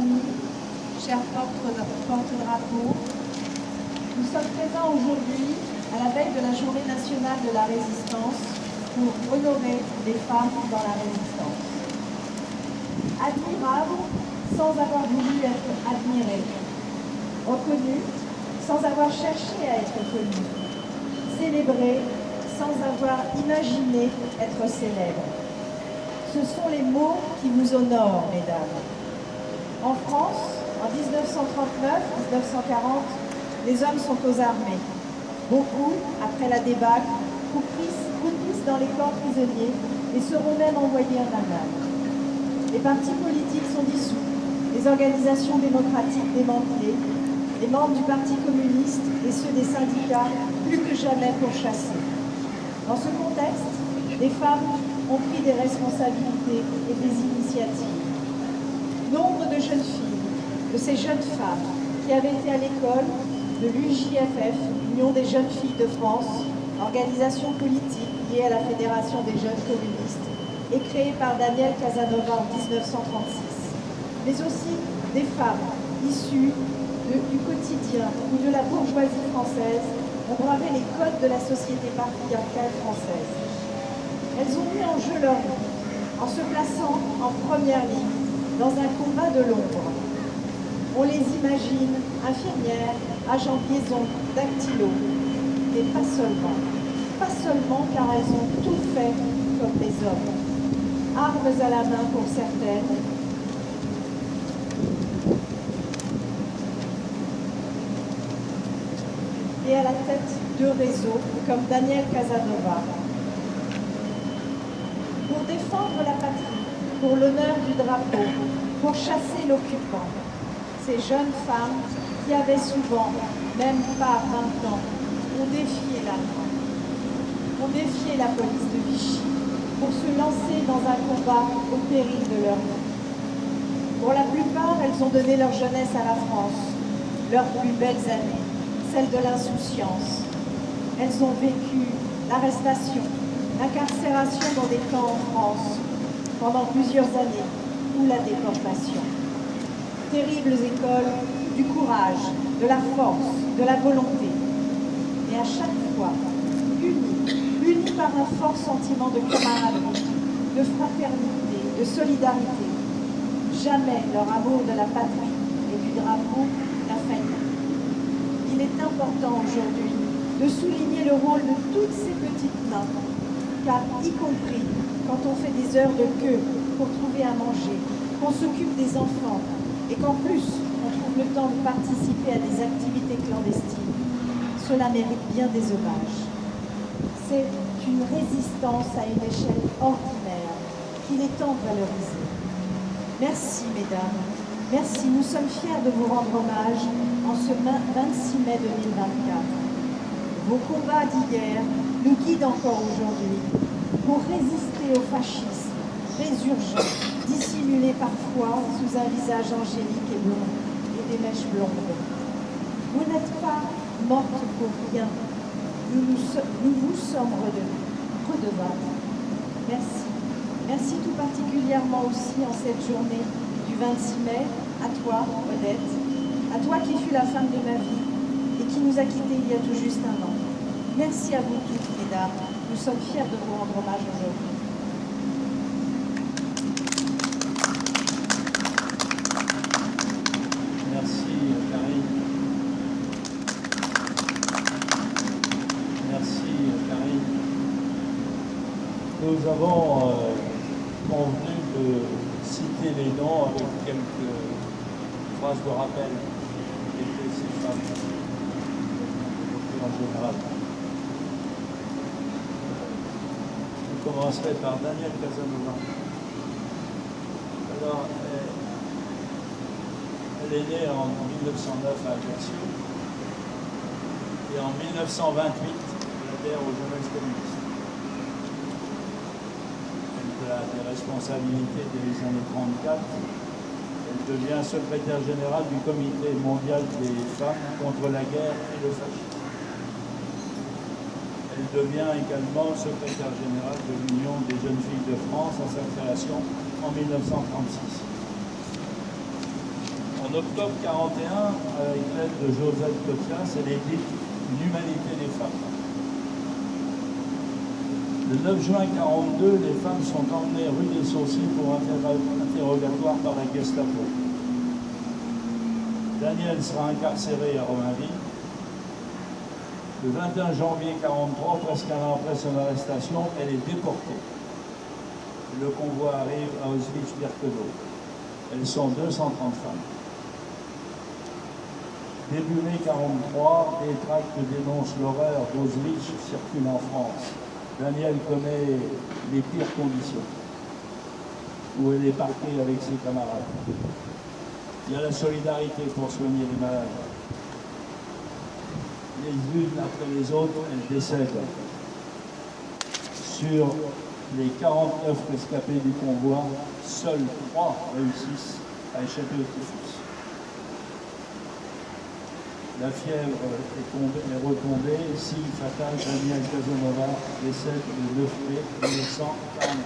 familles, chers porte-drapeaux, nous sommes présents aujourd'hui à la veille de la Journée nationale de la résistance pour honorer les femmes dans la résistance. Admirable sans avoir voulu être admirée, reconnue sans avoir cherché à être connue, célébrée sans avoir imaginé être célèbre. Ce sont les mots qui vous honorent, mesdames. En France, en 1939-1940, les hommes sont aux armées. Beaucoup, après la débâcle, croupissent dans les camps prisonniers et seront même envoyés en Allemagne. Les partis politiques sont dissous, les organisations démocratiques démantelées, les membres du Parti communiste et ceux des syndicats plus que jamais pourchassés. Dans ce contexte, les femmes ont pris des responsabilités et des initiatives. Nombre de jeunes filles, de ces jeunes femmes qui avaient été à l'école de l'UJFF, Union des jeunes filles de France, organisation politique liée à la Fédération des jeunes communistes, et créée par Daniel Casanova en 1936, mais aussi des femmes issues du quotidien ou de la bourgeoisie française ont gravé les codes de la société patriarcale française. Elles ont mis en jeu leur vie en se plaçant en première ligne dans un combat de l'ombre. On les imagine infirmières, agents de liaison, dactylo, mais pas seulement car elles ont tout fait comme les hommes. Armes à la main pour certaines, et à la tête de réseaux comme Daniel Casanova. Pour défendre la patrie, pour l'honneur du drapeau, pour chasser l'occupant, ces jeunes femmes qui avaient souvent, même pas 20 ans, ont défié l'Allemand, ont défié la police de Vichy pour se lancer dans un combat au péril de leur vie. Pour la plupart, elles ont donné leur jeunesse à la France, leurs plus belles années, celles de l'insouciance. Elles ont vécu l'arrestation, l'incarcération dans des camps en France pendant plusieurs années, ou la déportation. Terribles écoles du courage, de la force, de la volonté. Mais à chaque fois, unies par un fort sentiment de camaraderie, de fraternité, de solidarité. Jamais leur amour de la patrie et du drapeau n'a failli. Il est important aujourd'hui de souligner le rôle de toutes ces petites mains, car y compris quand on fait des heures de queue pour trouver à manger, qu'on s'occupe des enfants et qu'en plus on trouve le temps de participer à des activités clandestines, cela mérite bien des hommages. C'est une résistance à une échelle ordinaire qu'il est temps de valoriser. Merci, mesdames. Merci, nous sommes fiers de vous rendre hommage en ce 26 mai 2024. Vos combats d'hier nous guident encore aujourd'hui pour résister au fascisme résurgent, dissimulés parfois sous un visage angélique et blond et des mèches blondes. Vous n'êtes pas mortes pour rien. Nous vous sommes redevables. Merci. Merci tout particulièrement aussi en cette journée du 26 mai à toi, Odette, à toi qui fus la femme de ma vie et qui nous a quittés il y a tout juste un an. Merci à vous toutes, mesdames. Nous sommes fiers de vous rendre hommage aujourd'hui. Merci, Karine. Merci, Karine. Nous avons convenu de citer les noms avec quelques phrases de rappel qui étaient ces femmes en général. Je commencerai par Daniel Casanova. Alors, elle est née en 1909 à Ajaccio et en 1928, elle adhère aux jeunesses communistes. Elle a des responsabilités dès les années 34. Elle devient secrétaire générale du Comité mondial des femmes contre la guerre et le fascisme. Elle devient également secrétaire générale de l'Union des jeunes filles de France à sa création en 1936. En octobre 1941, avec l'aide de Joseph Cotien, c'est l'édite L'humanité des femmes. Le 9 juin 1942, les femmes sont emmenées rue des Saussils pour interrogatoire par la Gestapo. Danielle sera incarcérée à Romainville. Le 21 janvier 1943, presque un an après son arrestation, elle est déportée. Le convoi arrive à Auschwitz-Birkenau. Elles sont 230 femmes. Début mai 1943, des tracts dénoncent l'horreur d'Auschwitz circulent en France. Danielle connaît les pires conditions, où elle est partie avec ses camarades. Il y a la solidarité pour soigner les malades. Les unes après les autres, elles décèdent. Sur les 49 rescapés du convoi, seuls 3 réussissent à échapper au typhus. La fièvre est retombée, signe fatal, Daniel Casanova décède le 9 mai 1940.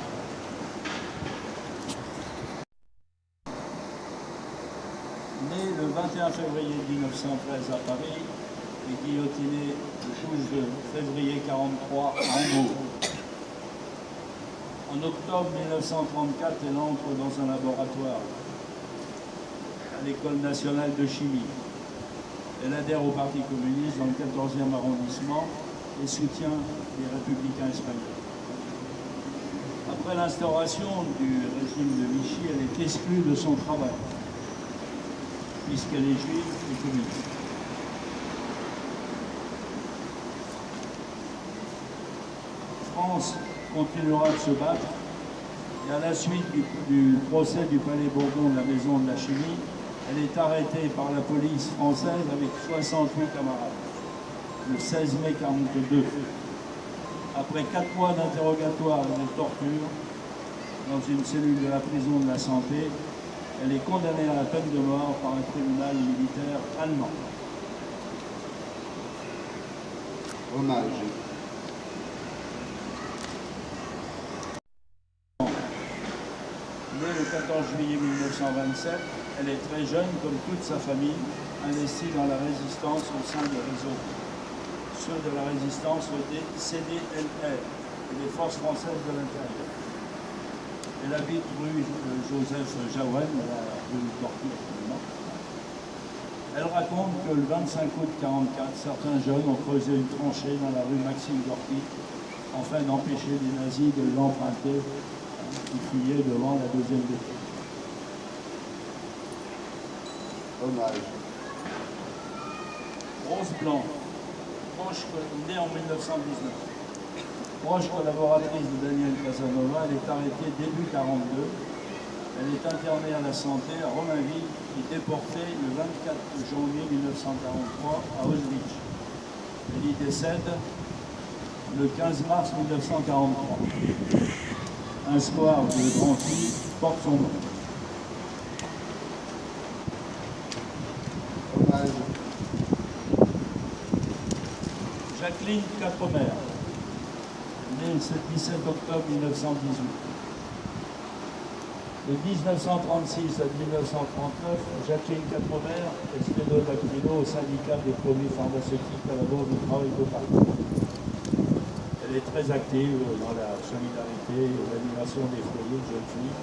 Né le 21 février 1913 à Paris et guillotiné le 12 février 1943 à Hambourg. En octobre 1934, elle entre dans un laboratoire à l'École nationale de chimie. Elle adhère au Parti communiste dans le 14e arrondissement et soutient les républicains espagnols. Après l'instauration du régime de Vichy, elle est exclue de son travail, puisqu'elle est juive et communiste. France continuera de se battre et à la suite du procès du Palais Bourbon de la Maison de la Chimie, elle est arrêtée par la police française avec 68 camarades, le 16 mai 1942. Après 4 mois d'interrogatoire et de torture, dans une cellule de la prison de la Santé, elle est condamnée à la peine de mort par un tribunal militaire allemand. Hommage. Née le 14 juillet 1927, elle est très jeune, comme toute sa famille, investie dans la résistance au sein des réseaux. Ceux de la résistance CDLR et les forces françaises de l'intérieur. Elle habite rue Joseph Jaouel, la rue Corti actuellement. Elle raconte que le 25 août 1944, certains jeunes ont creusé une tranchée dans la rue Maxime Gorky afin d'empêcher les nazis de l'emprunter qui fuyaient devant la deuxième défaite. Hommage. Rose Blanc, née en 1919. Proche collaboratrice de Daniel Casanova, elle est arrêtée début 1942. Elle est internée à la santé à Romainville et déportée le 24 janvier 1943 à Auschwitz. Elle y décède le 15 mars 1943. Un square de Drancy porte son nom. Hommage. Jacqueline Quatremer, née le 17 octobre 1918. De 1936 à 1939, Jacqueline Quatremer est sténodactylo au syndicat des produits pharmaceutiques à la Bourse du Travail de Paris. Elle est très active dans la solidarité et l'animation des foyers de jeunes filles.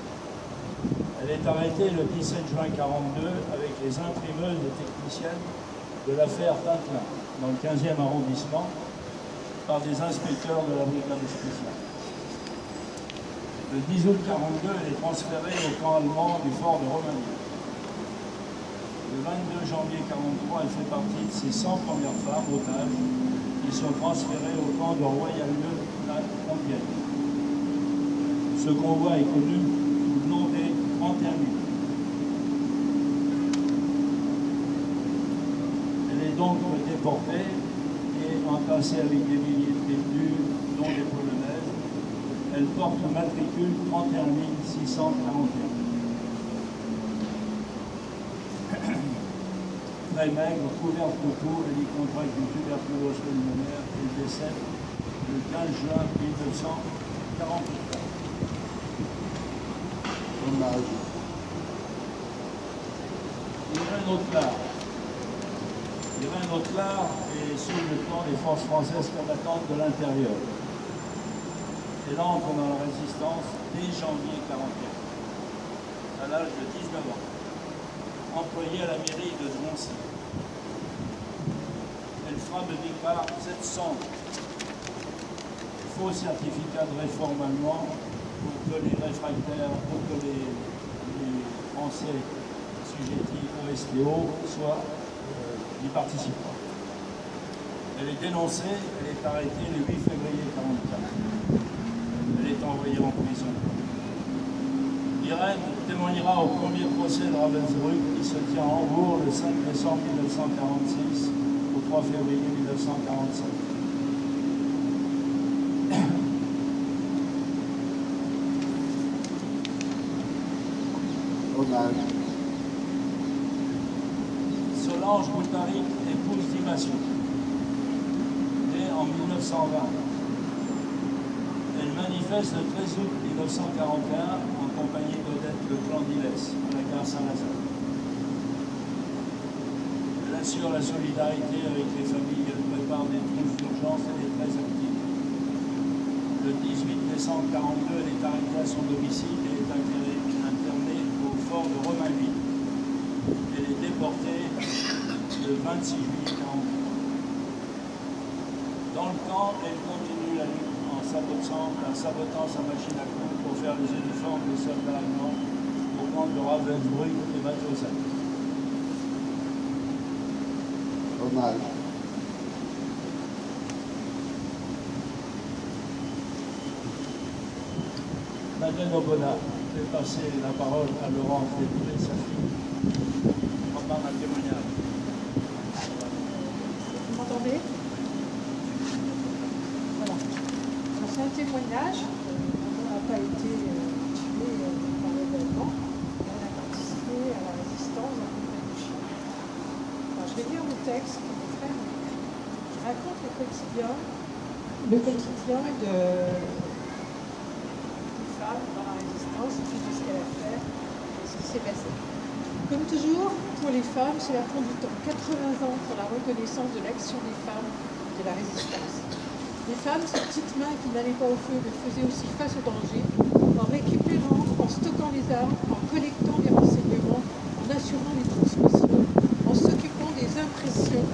Elle est arrêtée le 17 juin 1942 avec les imprimeuses et techniciennes de l'affaire Tintin, dans le 15e arrondissement, par des inspecteurs de la brigade spéciale. Le 10 août 1942, elle est transférée au camp allemand du fort de Romainville. Le 22 janvier 1943, elle fait partie de ces 100 premières femmes otages qui sont transférées au camp de Royal-Lieu la Compiègne. Ce convoi est connu sous le nom des 31 000. Elle est donc déportée et entassée avec des milliers de détenus, dont des Polonaises. Elle porte le matricule 31 641. Très maigre, couverte de peau, elle y contracte une tuberculose pulmonaire et décède le 15 juin 1948. Hommage. Il Autelard. Irène Autelard est sous le camp des forces françaises combattantes de l'intérieur. Elle entre dans la résistance dès janvier 1941, à l'âge de 19 ans, employée à la mairie de Drancy. Elle fera de départ 700 faux certificats de réforme allemand pour que les réfractaires, pour que les Français assujettis au STO y participent. Elle est dénoncée, elle est arrêtée le 8 février 1944. Elle est envoyée en prison. Irène témoignera au premier procès de Ravensbrück qui se tient à Hambourg le 5 décembre 1946 au 3 février 1945. Hommage. Solange Boutaric, épouse d'Imation, née en 1920. Elle manifeste le 13 août 1941 en compagnie d'Odette Leclan d'Ilès à la gare Saint-Lazare. Elle assure la solidarité avec les familles, elle prépare des trousses d'urgence, elle est très active. Le 18 décembre 1942, elle est arrêtée à son domicile et est internée au fort de Romainville. Elle est déportée le 26 juillet 1943. Dans le camp, elle continue la lutte en sabotant sa machine à coudre pour faire les uniformes des soldats allemands au camp de Ravensbrück et Mauthausen. Hommage. Madeleine Ogbonna, je vais passer la parole à Laurence Déboulé, sa fille, pendant un témoignage. Vous m'entendez? Voilà. C'est un témoignage. On n'a pas été tué par l'événement. On a participé à la résistance dans le du chien. Alors, je vais lire le texte que mon frère m'a écrit, qui raconte le quotidien d'une femme dans la résistance, et puis de ce qu'elle a fait et ce qui s'est passé. Comme toujours, pour les femmes, cela prend du temps. 80 ans pour la reconnaissance de l'action des femmes de la résistance. Les femmes, ces petites mains qui n'allaient pas au feu, le faisaient aussi face au danger, en récupérant, en stockant les armes, en collectant les renseignements, en assurant les transmissions, en s'occupant des impressions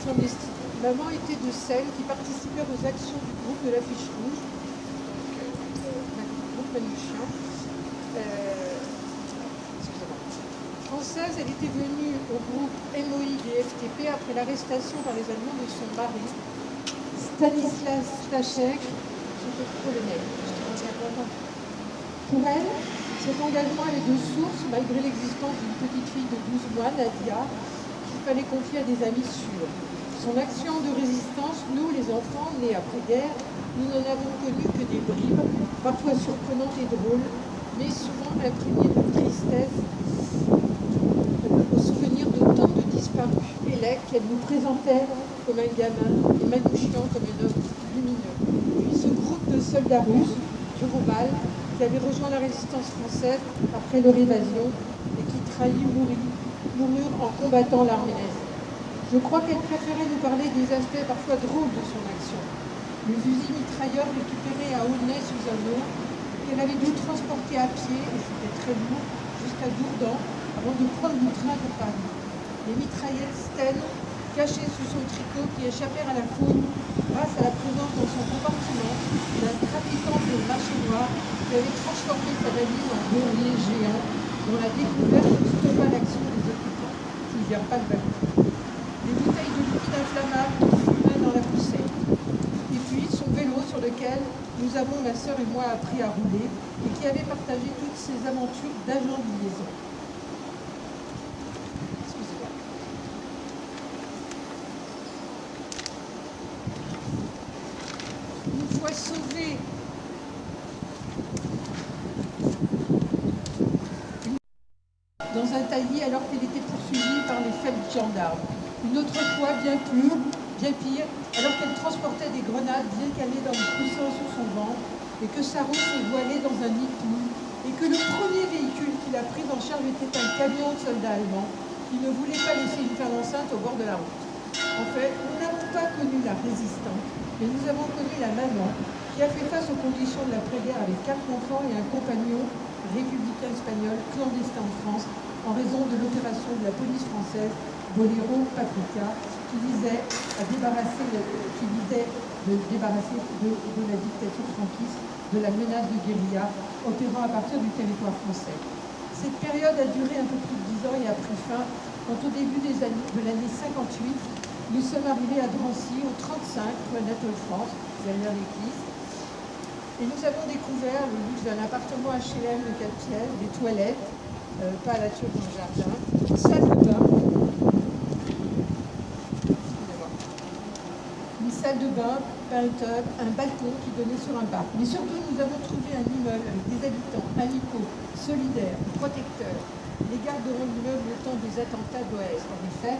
clandestines. Maman était de celles qui participèrent aux actions du groupe de l'Affiche Rouge, donc groupe Manouchian. Française, elle était venue au groupe MOI des FTP après l'arrestation par les Allemands de son mari, Stanislas Stachek, qui était colonel. Pour elle, cet engagement allait de source, malgré l'existence d'une petite fille de 12 mois, Nadia, qu'il fallait confier à des amis sûrs. Son action de résistance, nous, les enfants, nés après-guerre, nous n'en avons connu que des bribes, parfois surprenantes et drôles, mais souvent imprégnées de tristesse au souvenir de tant de disparus. Élec, qu'elle nous présentait comme un gamin et Manouchian comme un homme lumineux. Puis ce groupe de soldats russes, Juromal, qui avait rejoint la résistance française après leur évasion et qui trahit moururent en combattant l'armée nazie. Je crois qu'elle préférait nous parler des aspects parfois drôles de son action. Le fusil mitrailleur récupéré à Aulnay-sous-Anneau, qu'elle avait dû transporter à pied, et c'était très lourd, jusqu'à Dourdan, avant de prendre le train pour Paris. Les mitraillettes Sten, cachées sous son tricot, qui échappèrent à la faune grâce à la présence dans son compartiment d'un trafiquant de marché noir qui avait transformé sa valise en beurrier géant, dont la découverte stoppa l'action des occupants. Je ne viens pas de ballon. Des bouteilles de liquide inflammable fumaient dans la poussière. Et puis son vélo sur lequel nous avons, ma sœur et moi, appris à rouler et qui avait partagé toutes ses aventures d'agent de liaison. Excusez-moi. Une fois sauvée dans un taillis alors qu'elle était poursuivie par les feldgendarmes. Une autre fois, bien pire, alors qu'elle transportait des grenades bien calées dans le coussin sur son ventre et que sa roue s'est voilée dans un nid de pluie, et que le premier véhicule qu'il a pris en charge était un camion de soldats allemands qui ne voulait pas laisser une femme enceinte au bord de la route. En fait, nous n'avons pas connu la résistante, mais nous avons connu la maman qui a fait face aux conditions de l'après-guerre avec 4 enfants et un compagnon républicain espagnol clandestin en France en raison de l'opération de la police française Boléro Paprika qui visait de débarrasser de la dictature franquiste de la menace de guérilla opérant à partir du territoire français. Cette période a duré un peu plus de 10 ans et a pris fin quand au début de l'année 58, nous sommes arrivés à Drancy, au 35, rue Anatole France, derrière l'église. Et nous avons découvert le luxe d'un appartement HLM de 4 pièces, des toilettes, pas à la turque dans le jardin, une salle de bain, un tub, un balcon qui donnait sur un parc. Mais surtout, nous avons trouvé un immeuble avec des habitants amicaux, solidaires, protecteurs. Les garderont l'immeuble le temps des attentats d'Oès. En effet,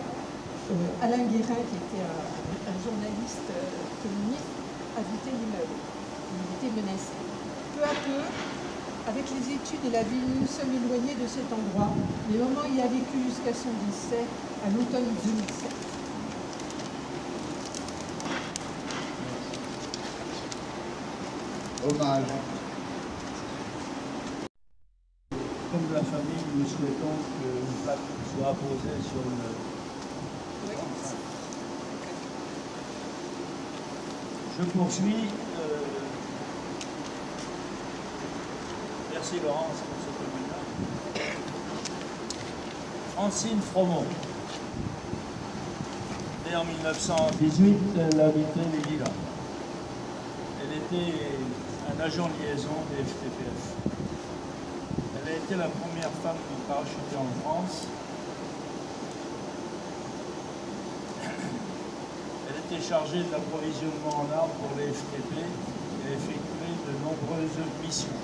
Alain Guérin, qui était un journaliste communiste, habitait l'immeuble. Il était menacé. Peu à peu, avec les études et la vie, nous nous sommes éloignés de cet endroit. Mais maman y a vécu jusqu'à son décès à l'automne 2007. Hommage. Comme la famille, nous souhaitons qu'une plaque soit apposée sur le... Oui. Je poursuis. Merci Laurence pour ce témoignage. Francine Fromont. Née en 1918, elle habitait les Lilas. Elle était un agent de liaison des FTPF. Elle a été la première femme parachutée en France. Elle était chargée de l'approvisionnement en armes pour les FTP et a effectué de nombreuses missions.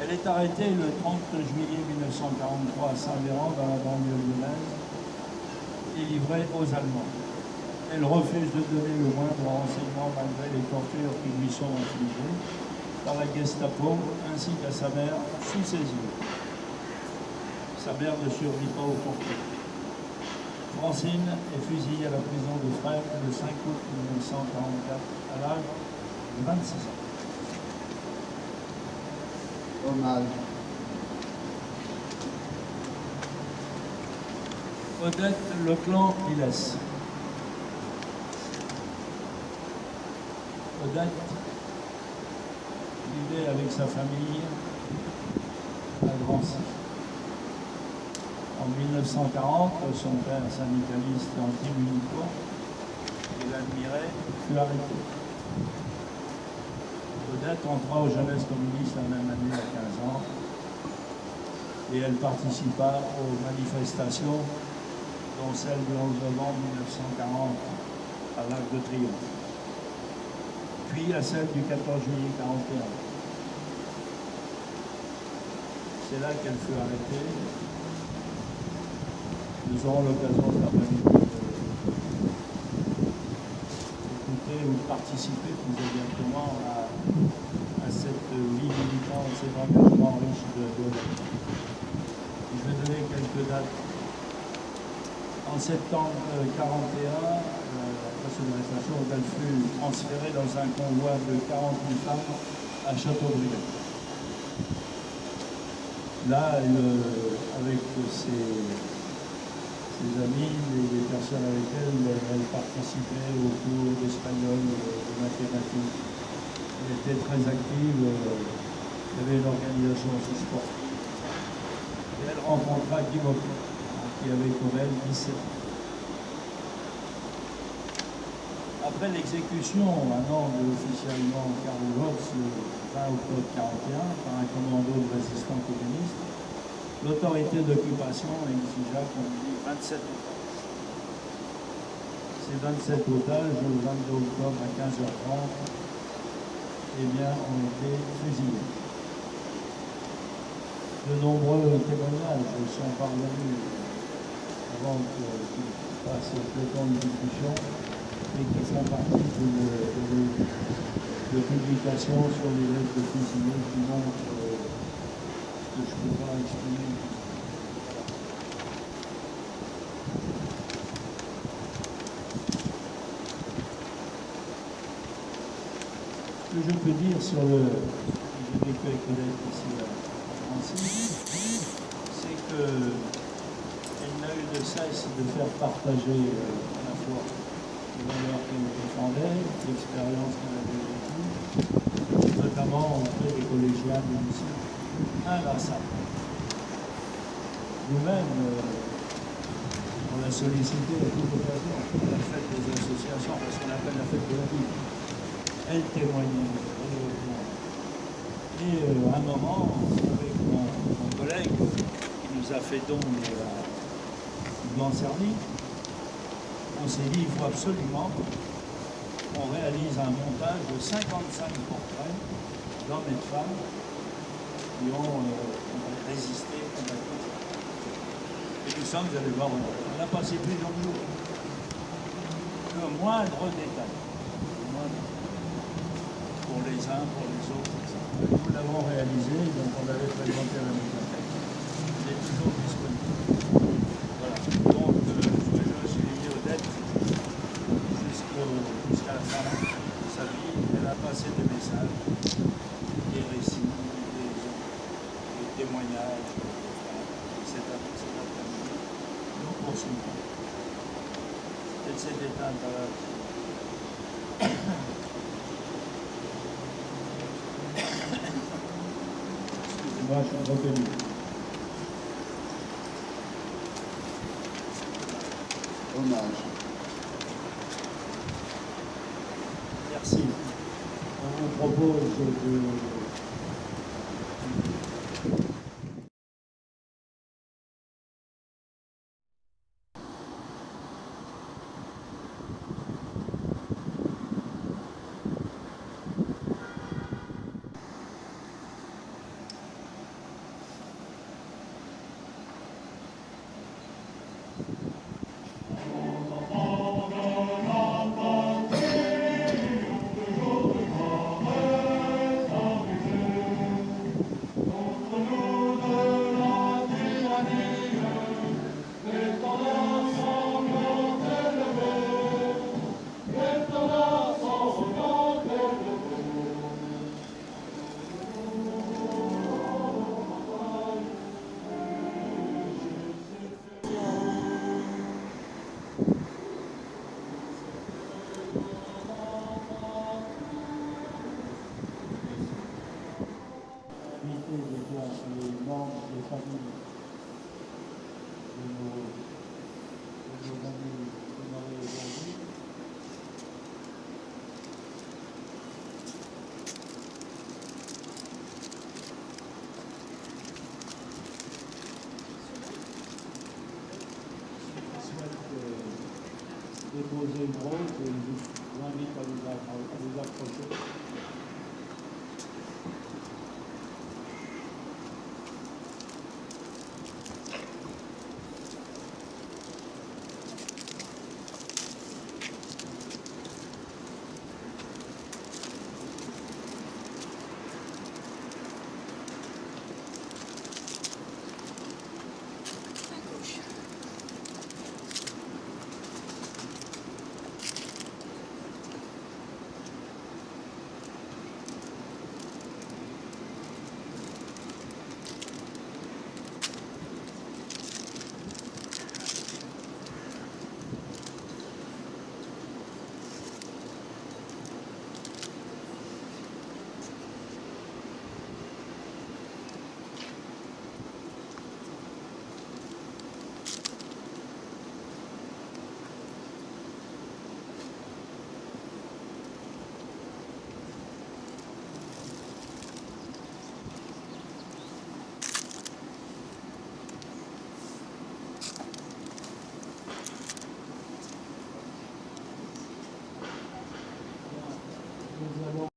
Elle est arrêtée le 30 juillet 1943 à Saint-Véran, dans la banlieue lyonnaise, et livrée aux Allemands. Elle refuse de donner le moindre renseignement malgré les tortures qui lui sont infligées par la Gestapo ainsi qu'à sa mère sous ses yeux. Sa mère ne survit pas au conflit. Francine est fusillée à la prison de Fresnes le 5 août 1944 à l'âge de 26 ans. Hommage. Odette Leclan-Ilès. Odette vivait avec sa famille à Drancy. En 1940, son père syndicaliste anti-munico, qui l'admirait, fut arrêté. Odette entra aux Jeunesses communistes la même année à 15 ans et elle participa aux manifestations, dont celle du 11 novembre 1940 à l'Arc de Triomphe, puis à celle du 14 juillet 1941. C'est là qu'elle fut arrêtée. Nous aurons l'occasion cet après-midi d'écouter ou de participer plus exactement à cette vie militante, cet engagement riche de l'Odette. Je vais donner quelques dates. En septembre 1941, après son arrestation, elle fut transférée dans un convoi de 40 000 femmes à Châteaubriand. Là, avec ses amis, les personnes avec elle participait aux cours d'espagnol, de mathématiques. Elle était très active, il y avait une organisation aussi sportive. Et elle rencontra Guy Moquet, qui avait comme elle 17 ans. Après l'exécution, un an officiellement Karl Ross, le 20 octobre 1941, par un commando de résistants communistes, l'autorité d'occupation exigea qu'on lit 27 otages. Ces 27 otages, le 22 octobre à 15h30, eh bien, ont été fusillés. De nombreux témoignages sont parvenus avant qu'il passe le temps de discussion et qui font partie de publications sur les lettres de fusillés qui montrent que je peux pas exprimer. Ce que je peux dire sur le... J'ai vécu avec Colette ici à Francis, c'est qu'elle n'a eu de cesse de faire partager à la fois les valeurs qu'elle défendait, l'expérience qu'elle avait vécue, notamment auprès des collégiens du lycée, inlassable. Nous-mêmes, on l'a sollicité à toute occasion, la fête des associations, parce qu'on appelle la fête de la vie. Elle témoignait régulièrement. Et à un moment, avec mon collègue qui nous a fait don de la Blanc-Serny, on s'est dit qu'il faut absolument qu'on réalise un montage de 55 portraits d'hommes et de femmes qui ont résisté contre la guerre. Et nous sommes allés voir, on a passé plusieurs jours. Le moindre détail. Pour les uns, pour les autres, etc. Nous l'avons réalisé, donc on l'avait présenté à la médiathèque. Il est toujours disponible. Voilà. Donc, je veux souligner Odette jusqu'à la fin de sa vie. Elle a passé des messages, des récits, des témoignages. Cet après-midi, nous poursuivons. Elle s'est éteinte à la... Excusez-moi, je suis retenu. Hommage. Merci. On vous propose de